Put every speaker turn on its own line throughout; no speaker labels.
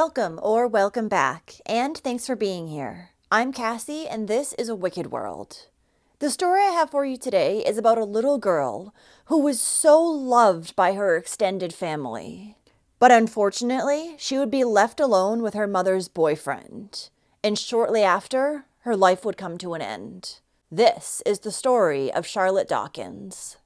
Welcome or welcome back, and thanks for being here. I'm Cassie, and this is A Wicked World. The story I have for you today is about a little girl who was so loved by her extended family. But unfortunately, she would be left alone with her mother's boyfriend, and shortly after, her life would come to an end. This is the story of Charlotte Dawkins.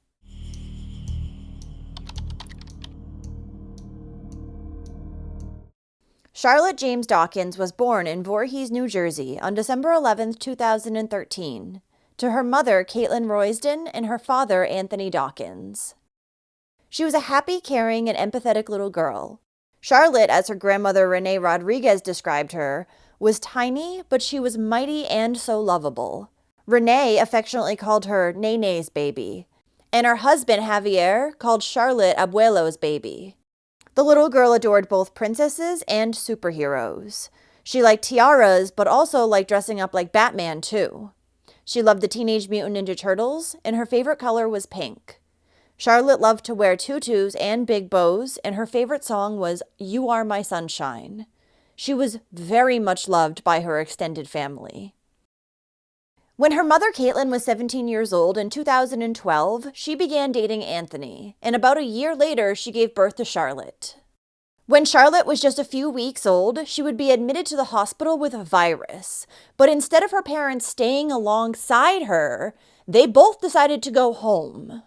Charlotte James Dawkins was born in Voorhees, New Jersey on December 11, 2013, to her mother, Caitlin Roysden, and her father, Anthony Dawkins. She was a happy, caring, and empathetic little girl. Charlotte, as her grandmother Renee Rodriguez described her, was tiny, but she was mighty and so lovable. Renee affectionately called her Nene's baby, and her husband, Javier, called Charlotte Abuelo's baby. The little girl adored both princesses and superheroes. She liked tiaras, but also liked dressing up like Batman, too. She loved the Teenage Mutant Ninja Turtles, and her favorite color was pink. Charlotte loved to wear tutus and big bows, and her favorite song was You Are My Sunshine. She was very much loved by her extended family. When her mother, Caitlin, was 17 years old in 2012, she began dating Anthony, and about a year later, she gave birth to Charlotte. When Charlotte was just a few weeks old, she would be admitted to the hospital with a virus, but instead of her parents staying alongside her, they both decided to go home.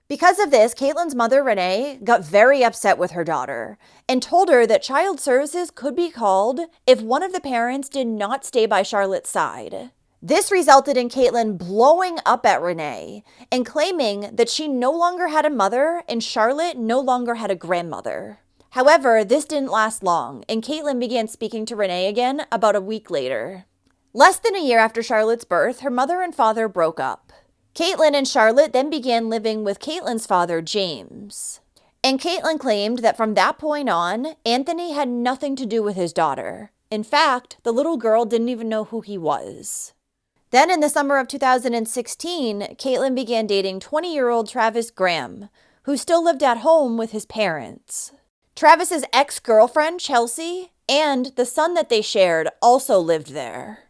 Because of this, Caitlin's mother, Renee, got very upset with her daughter and told her that child services could be called if one of the parents did not stay by Charlotte's side. This resulted in Caitlin blowing up at Renee and claiming that she no longer had a mother and Charlotte no longer had a grandmother. However, this didn't last long, and Caitlin began speaking to Renee again about a week later. Less than a year after Charlotte's birth, her mother and father broke up. Caitlin and Charlotte then began living with Caitlin's father, James. And Caitlin claimed that from that point on, Anthony had nothing to do with his daughter. In fact, the little girl didn't even know who he was. Then in the summer of 2016, Caitlin began dating 20-year-old Travis Graham, who still lived at home with his parents. Travis's ex-girlfriend, Chelsea, and the son that they shared also lived there.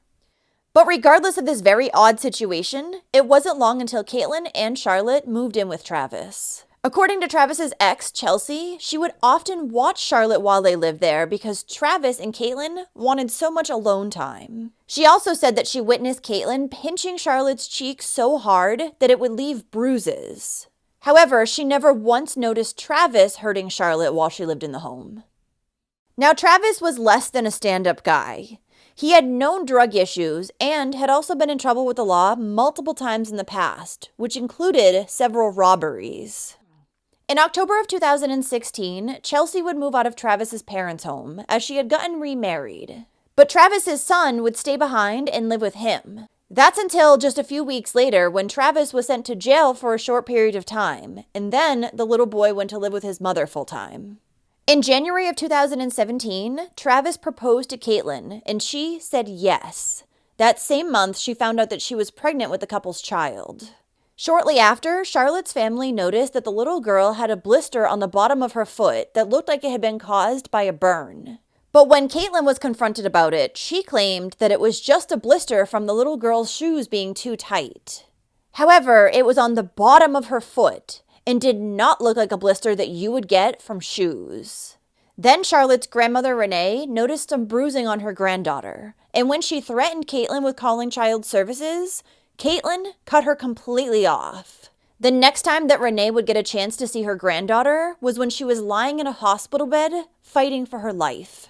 But regardless of this very odd situation, it wasn't long until Caitlin and Charlotte moved in with Travis. According to Travis's ex, Chelsea, she would often watch Charlotte while they lived there because Travis and Caitlin wanted so much alone time. She also said that she witnessed Caitlin pinching Charlotte's cheek so hard that it would leave bruises. However, she never once noticed Travis hurting Charlotte while she lived in the home. Now, Travis was less than a stand-up guy. He had known drug issues and had also been in trouble with the law multiple times in the past, which included several robberies. In October of 2016, Chelsea would move out of Travis's parents' home as she had gotten remarried. But Travis's son would stay behind and live with him. That's until just a few weeks later when Travis was sent to jail for a short period of time, and then the little boy went to live with his mother full-time. In January of 2017, Travis proposed to Caitlin, and she said yes. That same month, she found out that she was pregnant with the couple's child. Shortly after, Charlotte's family noticed that the little girl had a blister on the bottom of her foot that looked like it had been caused by a burn. But when Caitlin was confronted about it, she claimed that it was just a blister from the little girl's shoes being too tight. However, it was on the bottom of her foot and did not look like a blister that you would get from shoes. Then Charlotte's grandmother, Renee, noticed some bruising on her granddaughter, and when she threatened Caitlin with calling child services, Caitlin cut her completely off. The next time that Renee would get a chance to see her granddaughter was when she was lying in a hospital bed fighting for her life.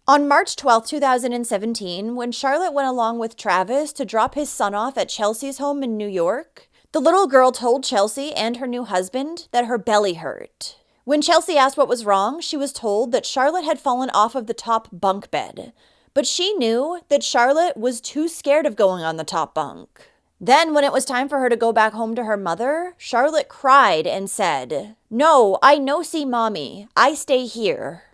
On March 12, 2017, when Charlotte went along with Travis to drop his son off at Chelsea's home in New York, the little girl told Chelsea and her new husband that her belly hurt. When Chelsea asked what was wrong, she was told that Charlotte had fallen off of the top bunk bed, but she knew that Charlotte was too scared of going on the top bunk. Then, when it was time for her to go back home to her mother, Charlotte cried and said, "No, I no see mommy. I stay here."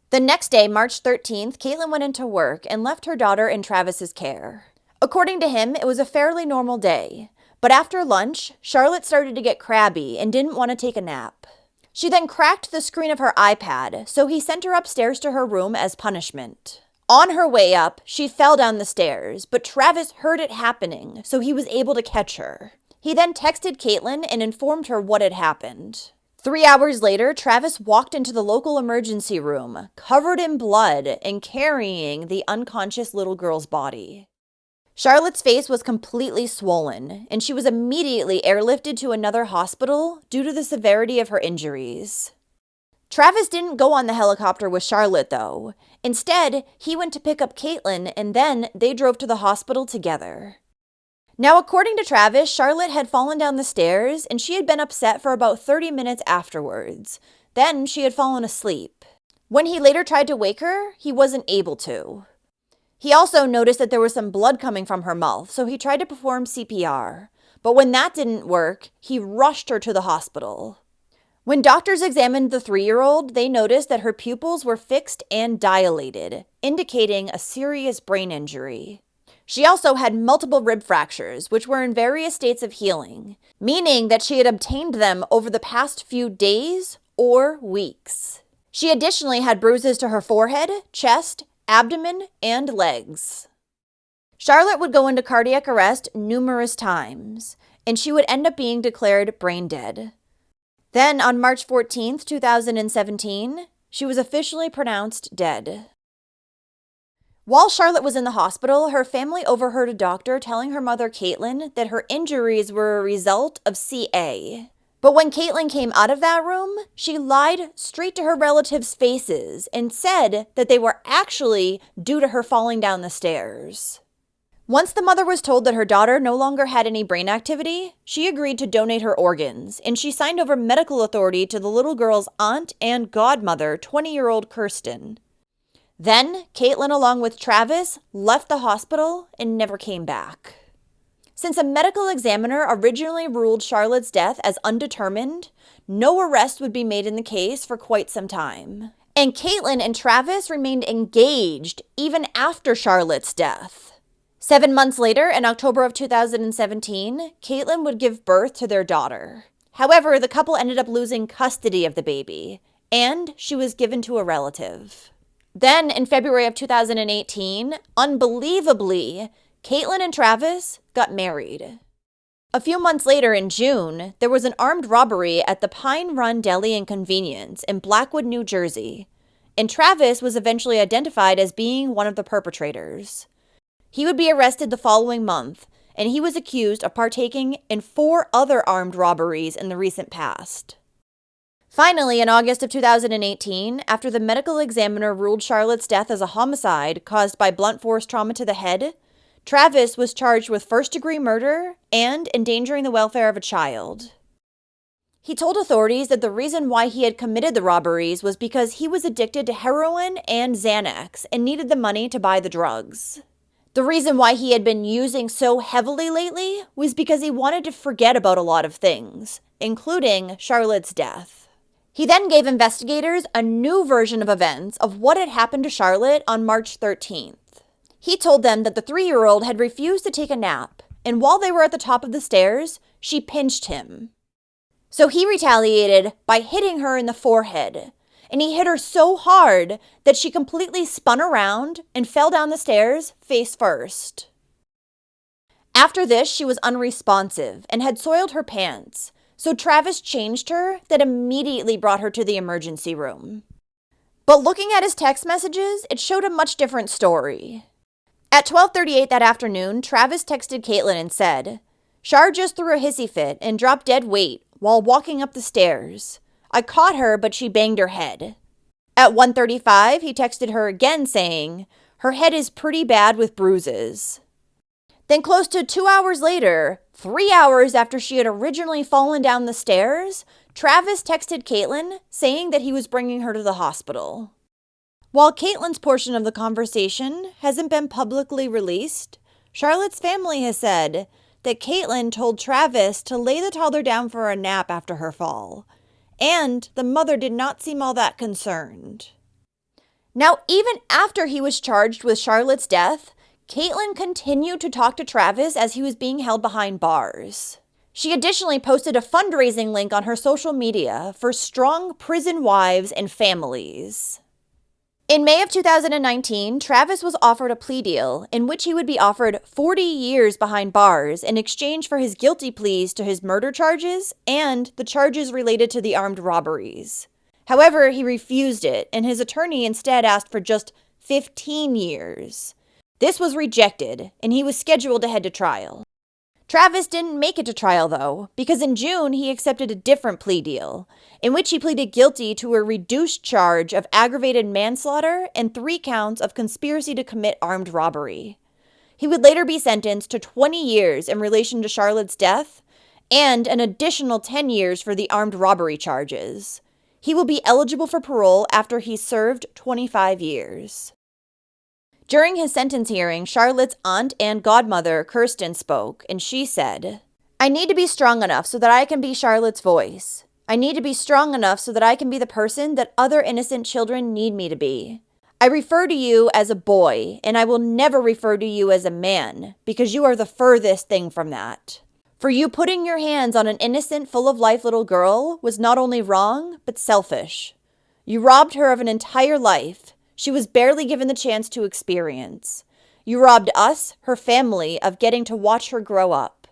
The next day, March 13th, Caitlin went into work and left her daughter in Travis's care. According to him, it was a fairly normal day. But after lunch, Charlotte started to get crabby and didn't want to take a nap. She then cracked the screen of her iPad, so he sent her upstairs to her room as punishment. On her way up, she fell down the stairs, but Travis heard it happening, so he was able to catch her. He then texted Caitlin and informed her what had happened. 3 hours later, Travis walked into the local emergency room, covered in blood and carrying the unconscious little girl's body. Charlotte's face was completely swollen, and she was immediately airlifted to another hospital due to the severity of her injuries. Travis didn't go on the helicopter with Charlotte, though. Instead, he went to pick up Caitlin, and then they drove to the hospital together. Now, according to Travis, Charlotte had fallen down the stairs, and she had been upset for about 30 minutes afterwards. Then she had fallen asleep. When he later tried to wake her, he wasn't able to. He also noticed that there was some blood coming from her mouth, so he tried to perform CPR. But when that didn't work, he rushed her to the hospital. When doctors examined the 3-year-old, they noticed that her pupils were fixed and dilated, indicating a serious brain injury. She also had multiple rib fractures, which were in various states of healing, meaning that she had obtained them over the past few days or weeks. She additionally had bruises to her forehead, chest, abdomen, and legs. Charlotte would go into cardiac arrest numerous times, and she would end up being declared brain dead. Then, on March 14, 2017, she was officially pronounced dead. While Charlotte was in the hospital, her family overheard a doctor telling her mother, Caitlin, that her injuries were a result of CA. But when Caitlin came out of that room, she lied straight to her relatives' faces and said that they were actually due to her falling down the stairs. Once the mother was told that her daughter no longer had any brain activity, she agreed to donate her organs, and she signed over medical authority to the little girl's aunt and godmother, 20-year-old Kirsten. Then, Caitlin, along with Travis, left the hospital and never came back. Since a medical examiner originally ruled Charlotte's death as undetermined, no arrest would be made in the case for quite some time. And Caitlin and Travis remained engaged even after Charlotte's death. 7 months later, in October of 2017, Caitlin would give birth to their daughter. However, the couple ended up losing custody of the baby, and she was given to a relative. Then, in February of 2018, unbelievably, Caitlin and Travis got married. A few months later, in June, there was an armed robbery at the Pine Run Deli and Convenience in Blackwood, New Jersey, and Travis was eventually identified as being one of the perpetrators. He would be arrested the following month, and he was accused of partaking in 4 other armed robberies in the recent past. Finally, in August of 2018, after the medical examiner ruled Charlotte's death as a homicide caused by blunt force trauma to the head, Travis was charged with first-degree murder and endangering the welfare of a child. He told authorities that the reason why he had committed the robberies was because he was addicted to heroin and Xanax and needed the money to buy the drugs. The reason why he had been using so heavily lately was because he wanted to forget about a lot of things, including Charlotte's death. He then gave investigators a new version of events of what had happened to Charlotte on March 13th. He told them that the 3-year-old had refused to take a nap, and while they were at the top of the stairs, she pinched him. So he retaliated by hitting her in the forehead, and he hit her so hard that she completely spun around and fell down the stairs face first. After this, she was unresponsive and had soiled her pants, so Travis changed her that immediately brought her to the emergency room. But looking at his text messages, it showed a much different story. At 12:38 that afternoon, Travis texted Caitlin and said, "Char just threw a hissy fit and dropped dead weight while walking up the stairs. I caught her, but she banged her head." At 1:35, he texted her again saying, "Her head is pretty bad with bruises." Then close to 2 hours later, 3 hours after she had originally fallen down the stairs, Travis texted Caitlin saying that he was bringing her to the hospital. While Caitlin's portion of the conversation hasn't been publicly released, Charlotte's family has said that Caitlin told Travis to lay the toddler down for a nap after her fall, and the mother did not seem all that concerned. Now, even after he was charged with Charlotte's death, Caitlin continued to talk to Travis as he was being held behind bars. She additionally posted a fundraising link on her social media for strong prison wives and families. In May of 2019, Travis was offered a plea deal in which he would be offered 40 years behind bars in exchange for his guilty pleas to his murder charges and the charges related to the armed robberies. However, he refused it, and his attorney instead asked for just 15 years. This was rejected, and he was scheduled to head to trial. Travis didn't make it to trial, though, because in June he accepted a different plea deal, in which he pleaded guilty to a reduced charge of aggravated manslaughter and 3 counts of conspiracy to commit armed robbery. He would later be sentenced to 20 years in relation to Charlotte's death and an additional 10 years for the armed robbery charges. He will be eligible for parole after he's served 25 years. During his sentence hearing, Charlotte's aunt and godmother, Kirsten, spoke, and she said, "I need to be strong enough so that I can be Charlotte's voice. I need to be strong enough so that I can be the person that other innocent children need me to be. I refer to you as a boy, and I will never refer to you as a man, because you are the furthest thing from that. For you putting your hands on an innocent, full-of-life little girl was not only wrong, but selfish. You robbed her of an entire life she was barely given the chance to experience. You robbed us, her family, of getting to watch her grow up.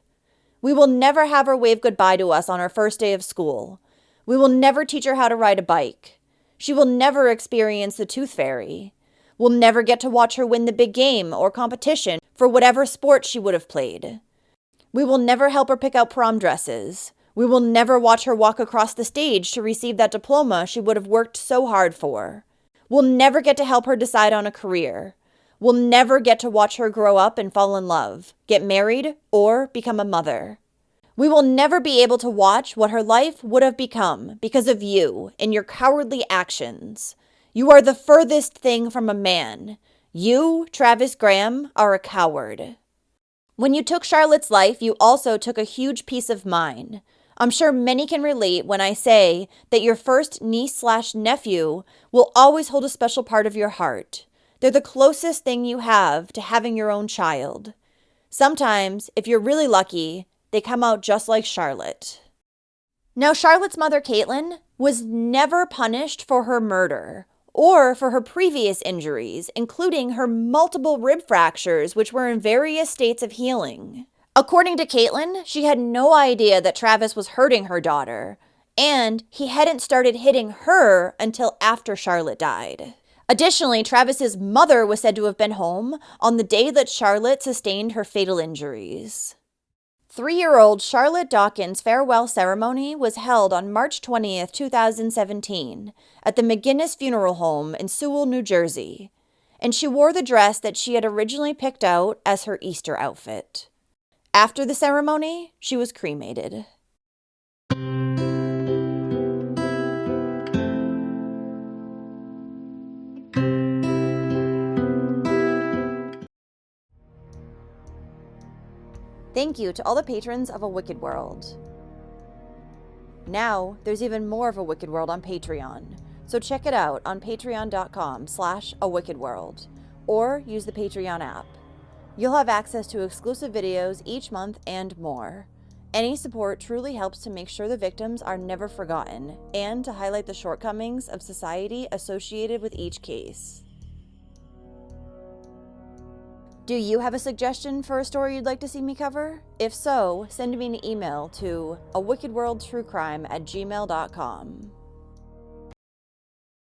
We will never have her wave goodbye to us on her first day of school. We will never teach her how to ride a bike. She will never experience the tooth fairy. We'll never get to watch her win the big game or competition for whatever sport she would have played. We will never help her pick out prom dresses. We will never watch her walk across the stage to receive that diploma she would have worked so hard for. We'll never get to help her decide on a career. We'll never get to watch her grow up and fall in love, get married, or become a mother. We will never be able to watch what her life would have become because of you and your cowardly actions. You are the furthest thing from a man. You, Travis Graham, are a coward. When you took Charlotte's life, you also took a huge piece of mine. I'm sure many can relate when I say that your first niece/nephew will always hold a special part of your heart. They're the closest thing you have to having your own child. Sometimes, if you're really lucky, they come out just like Charlotte. Now, Charlotte's mother, Caitlin, was never punished for her murder or for her previous injuries, including her multiple rib fractures, which were in various states of healing. According to Caitlin, she had no idea that Travis was hurting her daughter, and he hadn't started hitting her until after Charlotte died. Additionally, Travis's mother was said to have been home on the day that Charlotte sustained her fatal injuries. 3-year-old Charlotte Dawkins' farewell ceremony was held on March 20th, 2017, at the McGinnis Funeral Home in Sewell, New Jersey, and she wore the dress that she had originally picked out as her Easter outfit. After the ceremony, she was cremated. Thank you to all the patrons of A Wicked World. Now, there's even more of A Wicked World on Patreon, so check it out on patreon.com/awickedworld, or use the Patreon app. You'll have access to exclusive videos each month and more. Any support truly helps to make sure the victims are never forgotten and to highlight the shortcomings of society associated with each case. Do you have a suggestion for a story you'd like to see me cover? If so, send me an email to awickedworldtruecrime@gmail.com.